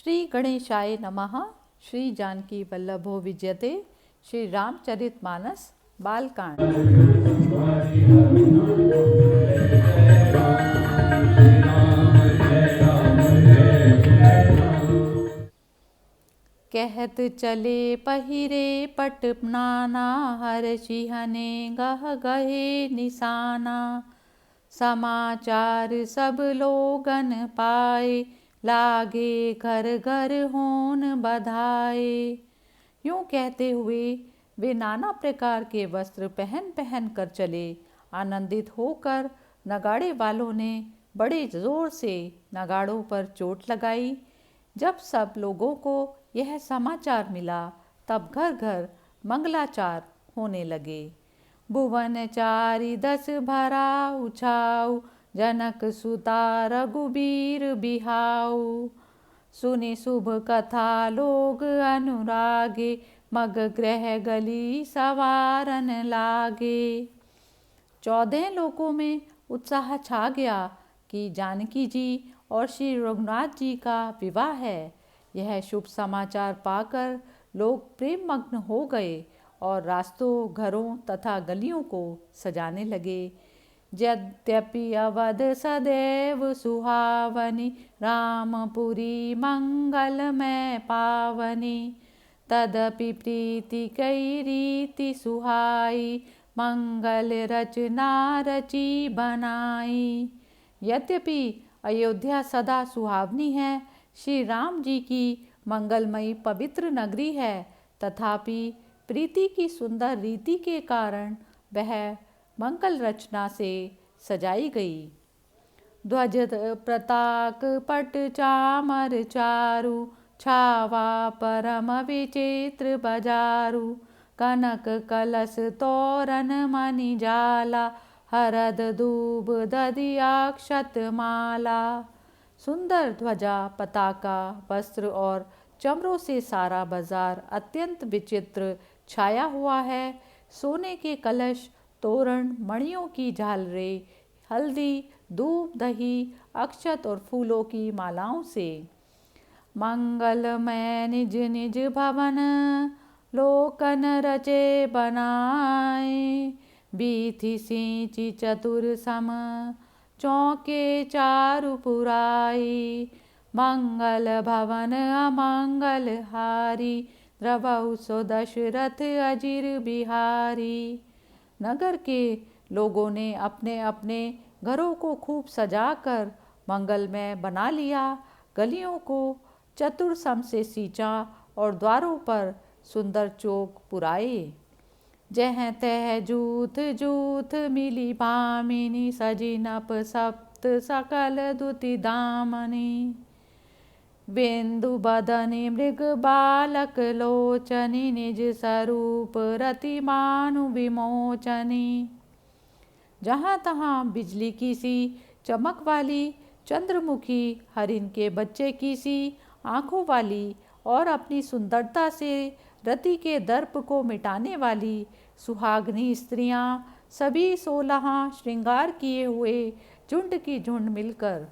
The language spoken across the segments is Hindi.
श्री गणेशाय नमः। श्री जानकी वल्लभो विजयते। श्री रामचरितमानस बालकांड। कहत चले पहिरे पट नाना, हर सिंहने गह गहे निशाना। समाचार सब लोगन पाए, लागे घर घर होन बधाए। यूं कहते हुए वे नाना प्रकार के वस्त्र पहन पहन कर चले। आनंदित होकर नगाड़े वालों ने बड़े जोर से नगाड़ों पर चोट लगाई। जब सब लोगों को यह समाचार मिला तब घर घर मंगलाचार होने लगे। भुवन चारि दस भरा उछाऊ, जनक सुता रघुबीर बिहाऊ। सुनि शुभ कथा लोग अनुरागे, मग ग्रह गली सवारन लागे। 14 लोकों में उत्साह छा गया कि जानकी जी और श्री रघुनाथ जी का विवाह है। यह शुभ समाचार पाकर लोग प्रेम मग्न हो गए और रास्तों, घरों तथा गलियों को सजाने लगे। यद्यपि अवध सदैव सुहावनी, रामपुरी मंगलमय पावनी। तदपि प्रीति कई रीति सुहाई, मंगल रचना रची बनाई। यद्यपि अयोध्या सदा सुहावनी है, श्री राम जी की मंगलमयी पवित्र नगरी है, तथापि प्रीति की सुंदर रीति के कारण वह मंगल रचना से सजाई गई। ध्वज प्रताक पट चामर चारु, छावा परम विचित्र बजारु। कनक कलश तोरण मणि जाला, हरद दूब ददिया अक्षत माला। सुंदर ध्वजा, पताका, वस्त्र और चमरों से सारा बाजार अत्यंत विचित्र छाया हुआ है। सोने के कलश, तोरण, मणियों की झालरें, हल्दी, दूब, दही, अक्षत और फूलों की मालाओं से मंगलमय निज निज भवन, लोकन रचे बनाए। बीथि सींचि चतुर सम, चौके चारु पुराई। मंगल भवन अमंगल हारी, द्रवहु सो दशरथ अजिर बिहारी। नगर के लोगों ने अपने अपने घरों को खूब सजाकर मंगलमय बना लिया। गलियों को चतुर सम से सींचा और द्वारों पर सुंदर चौक पुराए। जह तह जूथ जूथ मिली भामिनी, सजी नप सप्त सकल दुति दामनी। बिंदु बदनी मृग बालक लोचनी, निज स्वरूप रति मानु विमोचनी। जहाँ तहाँ बिजली की सी चमक वाली, चंद्रमुखी हरिण के बच्चे की सी आँखों वाली और अपनी सुंदरता से रति के दर्प को मिटाने वाली सुहागनी स्त्रियां सभी 16 श्रृंगार किए हुए झुंड की झुंड मिलकर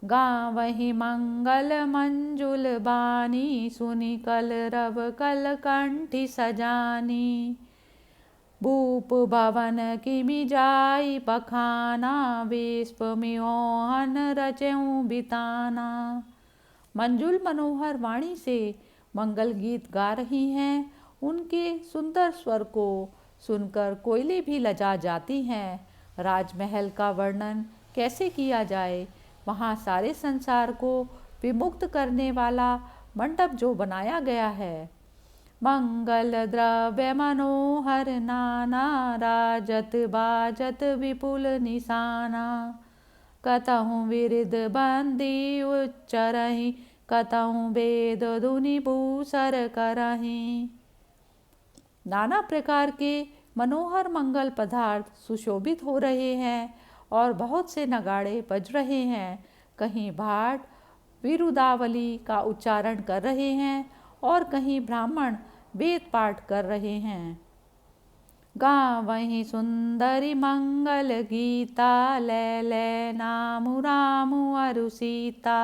गावहि मंगल मंजुल बानी, सुनि कल रव कल कंठी सजानी। भूप भवन किमि जाई बखाना, विश्व मियोहन रचऊं बिताना। मंजुल मनोहर वाणी से मंगल गीत गा रही हैं। उनके सुंदर स्वर को सुनकर कोयलें भी लजा जाती हैं। राजमहल का वर्णन कैसे किया जाए। वहाँ सारे संसार को विमुक्त करने वाला मंडप जो बनाया गया है। मंगल द्रव्य मनोहर नाना, राजत बाजत विपुल निशाना। कतहु विरिध बंदी उच्चरहि, कतहु वेद धुनि भूसर करहि। नाना प्रकार के मनोहर मंगल पदार्थ सुशोभित हो रहे हैं और बहुत से नगाड़े बज रहे हैं। कहीं भाट विरुदावली का उच्चारण कर रहे हैं और कहीं ब्राह्मण वेद पाठ कर रहे हैं। गावहि सुंदरी मंगल गीता, लै लै नामु रामु अरु सीता।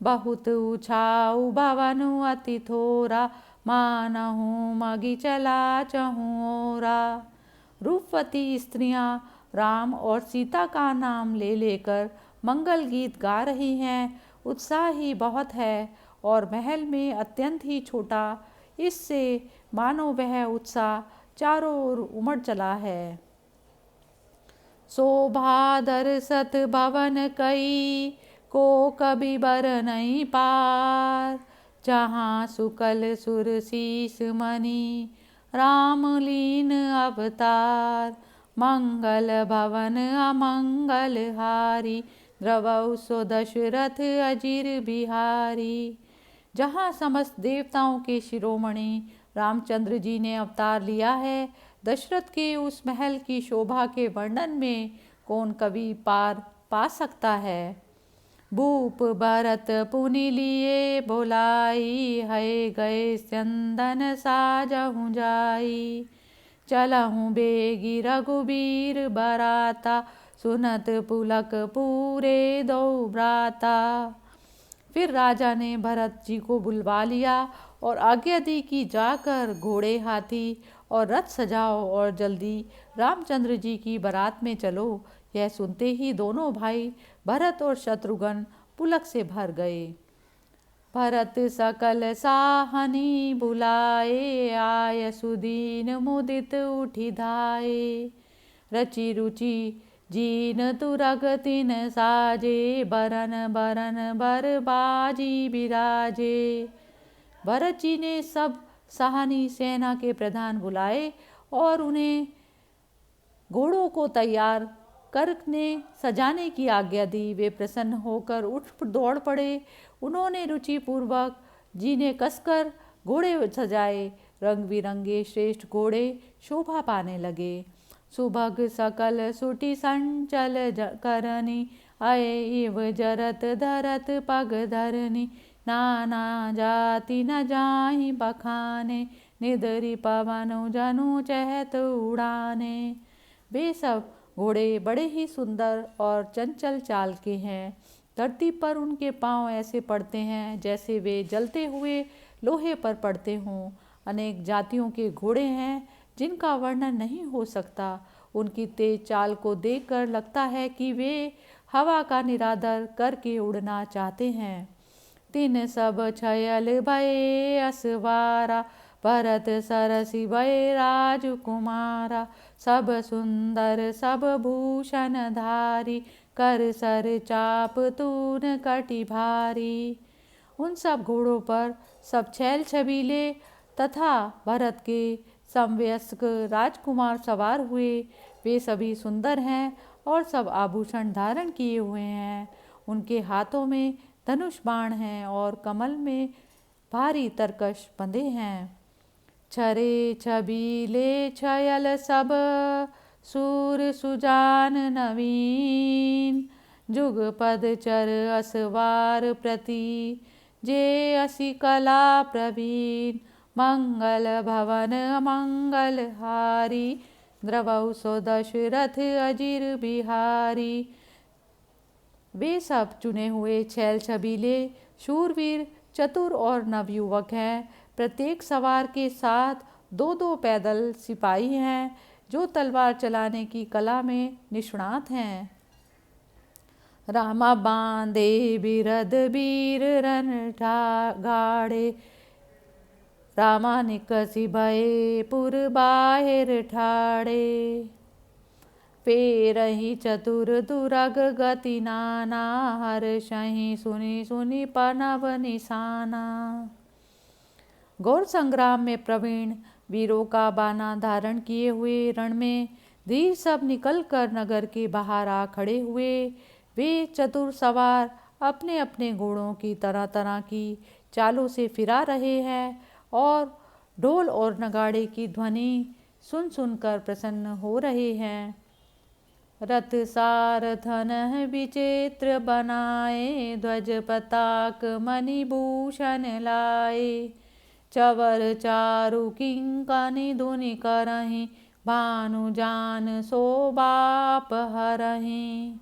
बहुत उछाऊ भवनु अति थोरा, मानहु मगी चला चहुओरा। रूपवती स्त्रियां राम और सीता का नाम ले लेकर मंगल गीत गा रही हैं। उत्साह ही बहुत है और महल में अत्यंत ही छोटा, इससे मानो वह उत्साह चारों ओर उमड़ चला है। शोभा दरसत भवन कई, को कभी बर नहीं पार। जहाँ सुकल सुर शीस मणि, राम लीन अवतार। मंगल भवन अमंगल हारी, द्रवौ सो दशरथ अजिर बिहारी। जहाँ समस्त देवताओं के शिरोमणि रामचंद्र जी ने अवतार लिया है, दशरथ के उस महल की शोभा के वर्णन में कौन कवि पार पा सकता है। भूप भरत पुनि लिए बोलाई, है गए चंदन साजहु जाई। चलहु बेगी रघुबीर बराता, सुनत पुलक पूरे दो भ्राता। फिर राजा ने भरत जी को बुलवा लिया और आज्ञा दी कि जाकर घोड़े, हाथी और रथ सजाओ और जल्दी रामचंद्र जी की बारात में चलो। यह सुनते ही दोनों भाई भरत और शत्रुघ्न पुलक से भर गए। भरत सकल साहनी बुलाए, आय सुदीन मुदित उठि धाये। रचि रुचि जीन तुरग तिन साजे, बरन बरन बर बाजी बिराजे। भरत जी ने सब साहनी सेना के प्रधान बुलाए और उन्हें घोड़ों को तैयार करने सजाने की आज्ञा दी। वे प्रसन्न होकर उठ दौड़ पड़े। उन्होंने रुचि पूर्वक जीने कसकर घोड़े सजाए। रंग बिरंगे श्रेष्ठ घोड़े शोभा पाने लगे। सुभग सकल सुटी संचल करनी, अये इव जरत धरत पग धरनी। नाना जाति न जाहि बखाने, निदरी पवनु जनु चहत उड़ाने। वे सब घोड़े बड़े ही सुंदर और चंचल चाल के हैं। धरती पर उनके पांव ऐसे पड़ते हैं जैसे वे जलते हुए लोहे पर पड़ते हों। अनेक जातियों के घोड़े हैं जिनका वर्णन नहीं हो सकता। उनकी तेज चाल को देखकर लगता है कि वे हवा का निरादर करके उड़ना चाहते हैं। तीन सब छयल भये असवारा, भरत सरसि भये राजकुमारा। सब सुंदर सब भूषण धारी, कर सर चाप तून कटि भारी। उन सब घोड़ों पर सब छैल छबीले तथा भरत के समवयस्क राजकुमार सवार हुए। वे सभी सुंदर हैं और सब आभूषण धारण किए हुए हैं। उनके हाथों में धनुष बाण हैं और कमल में भारी तरकश बंधे हैं। छरे छबीले छयल सब, सूर सुजान नवीन। जुग पद चर असवार प्रति, जे असि कला प्रवीण। मंगल भवन अमंगल हारी, द्रवौ सो दशरथ अजिर बिहारी। वे सब चुने हुए छैल छबीले शूरवीर चतुर और नवयुवक हैं। प्रत्येक सवार के साथ दो दो पैदल सिपाही हैं जो तलवार चलाने की कला में निष्णात हैं। रामा बांधे बिरद वीर रन गाड़े, रामा निकसि भये पुर बाहिर ठाड़े। पेरहि चतुर दुरग गति नाना, हर्षहि सुनि सुनि पनव निशाना। गौर संग्राम में प्रवीण वीरों का बाना धारण किए हुए रण में धीर सब निकल कर नगर के बाहर आ खड़े हुए। वे चतुर सवार अपने अपने घोड़ों की तरह तरह की चालों से फिरा रहे हैं और ढोल और नगाड़े की ध्वनि सुन सुनकर प्रसन्न हो रहे हैं। रथ सारथन विचित्र बनाए, ध्वज पताक मणिभूषण लाए। चवर चारु किंकनि धुनि करहि, भानु जान शोभाप हरहि।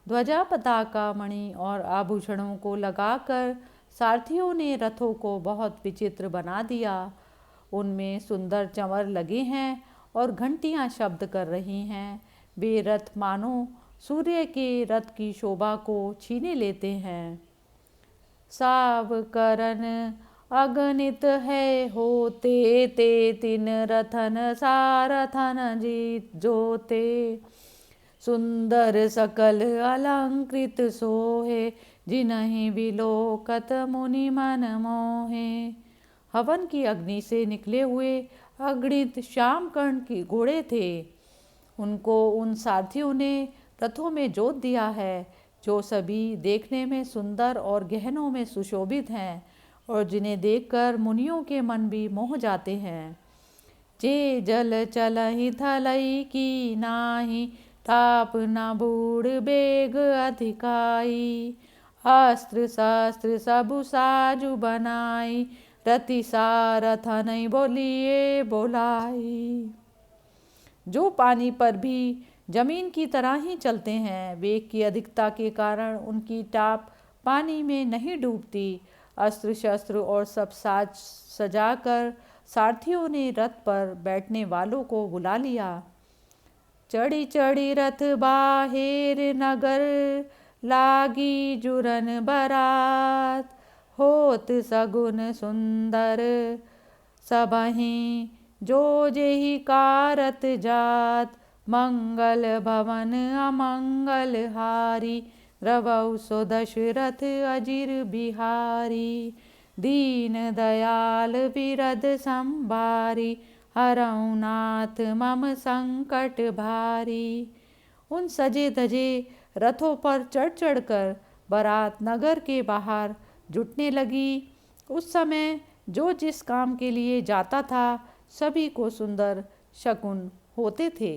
ध्वजा पताका मणि और आभूषणों को लगाकर सारथियों ने रथों को बहुत विचित्र बना दिया। उनमें सुंदर चंवर लगे हैं और घंटियां शब्द कर रही हैं। वे रथ मानो सूर्य के रथ की शोभा को छीने लेते हैं। सावकरन अगणित है होते, ते तिन रथन सारथन जीत जोते। सुंदर सकल अलंकृत सोहे, जिन्हि विलोकत मुनि मन मोहे। हवन की अग्नि से निकले हुए अगणित श्याम कर्ण के घोड़े थे। उनको उन सारथियों ने रथों में जोत दिया है जो सभी देखने में सुंदर और गहनों में सुशोभित हैं और जिन्हें देखकर मुनियों के मन भी मोह जाते हैं। जे जल चलहि थलई की नाही, ताप न बूढ़ बेग अधिकाई। अस्त्र शस्त्र सबु साजु बनाई, रति सारथन बोलिए बोलाई। जो पानी पर भी जमीन की तरह ही चलते हैं, वेग की अधिकता के कारण उनकी टाप पानी में नहीं डूबती। अस्त्र शस्त्र और सब साज सजाकर सारथियों ने रथ पर बैठने वालों को बुला लिया। चढ़ी चढ़ी रथ बाहेर नगर, लागी जुरन बरात। होत सगुन सुंदर सबहि, जो जेहि कारत जात। मंगल भवन अमंगल हारी, द्रवौ सो दशरथ अजिर बिहारी। दीन दयाल बिरद संभारी, हरौ नाथ मम संकट भारी। उन सजे धजे रथों पर चढ़ चढ़कर बारात नगर के बाहर जुटने लगी। उस समय जो जिस काम के लिए जाता था सभी को सुंदर शकुन होते थे।